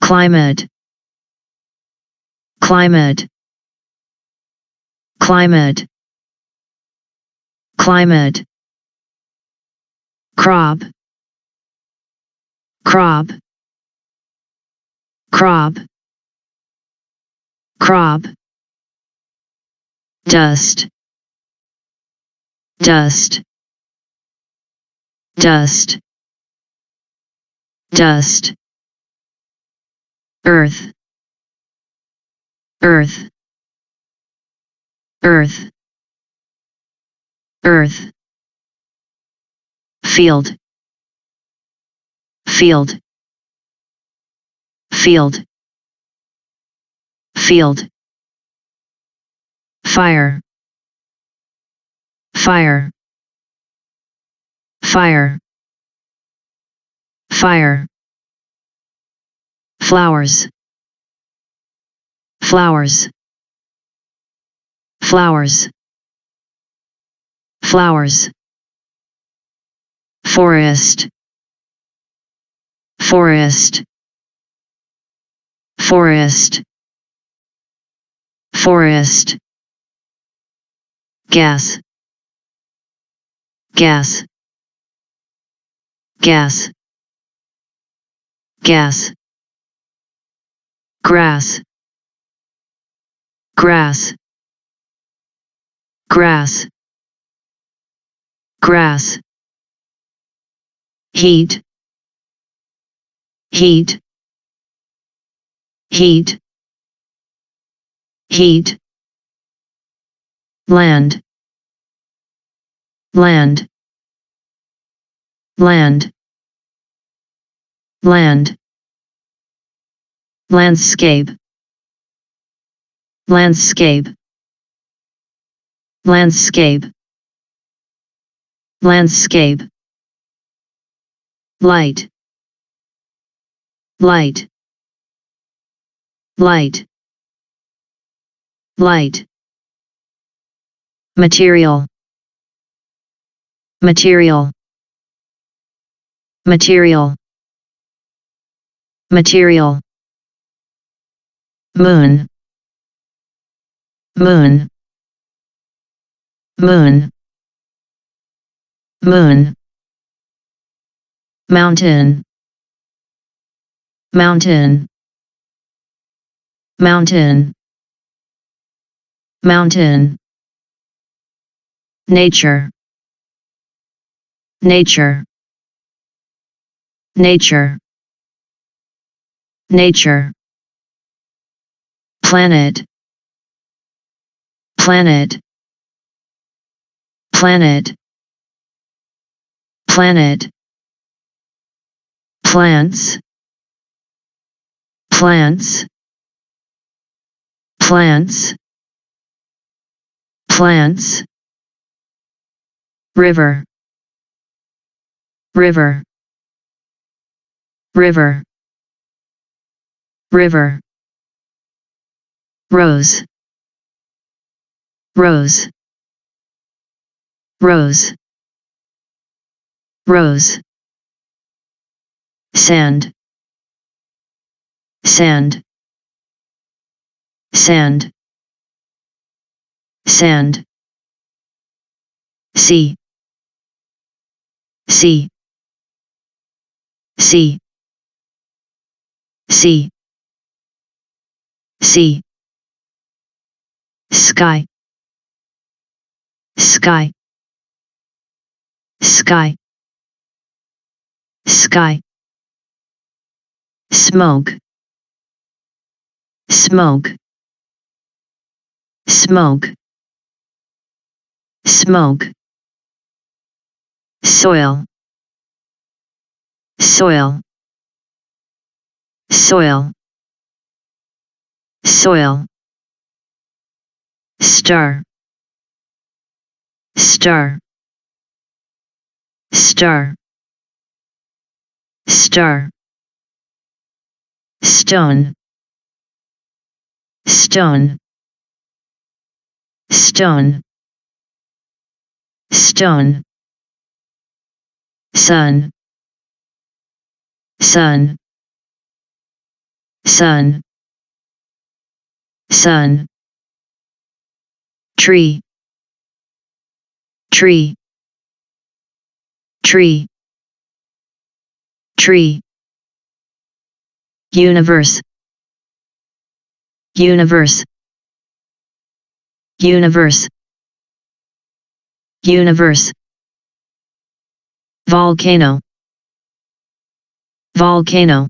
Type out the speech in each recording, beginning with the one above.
climate, climate, climate, climate, crop, crop, crop, crop, dust, dust, dust, dust, earth, earth, earth, earth, field, field, field, field, fire, fire, fire, fire, flowers, flowers, flowers, flowers, forest, forest, forest, forest, gas, gas, gas, gas, grass, grass, grass, grass, heat, heat, heat, heat, land, land, land, land, landscape, landscape, landscape, landscape, light, light, light, light, material, material, material, material, moon, moon, moon, moon, mountain, mountain, mountain, mountain, nature, nature, nature, nature, planet, planet, planet, planet, plants, plants, plants, plants, river, river, river, river, rose, rose, rose, rose, sand, sand, sand, sand, sea, sea, sea, sea, sea, sky, sky, sky, sky, smoke, smoke, smoke, smoke, soil, soil, soil, soil, star, star, star, star, stone, stone, stone, stone, sun, sun, sun, sun. Tree, tree, tree, tree. Universe, universe, universe, universe. Volcano, volcano,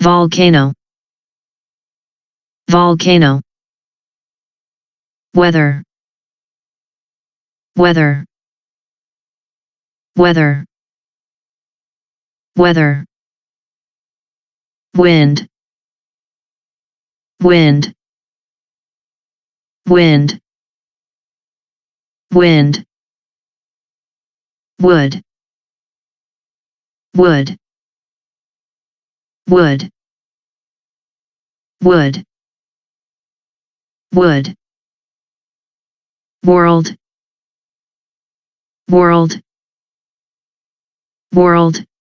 volcano, volcano. Weather, weather, weather, weather. Wind, wind, wind, wind. Wood, wood, wood, wood, wood. World, world, world.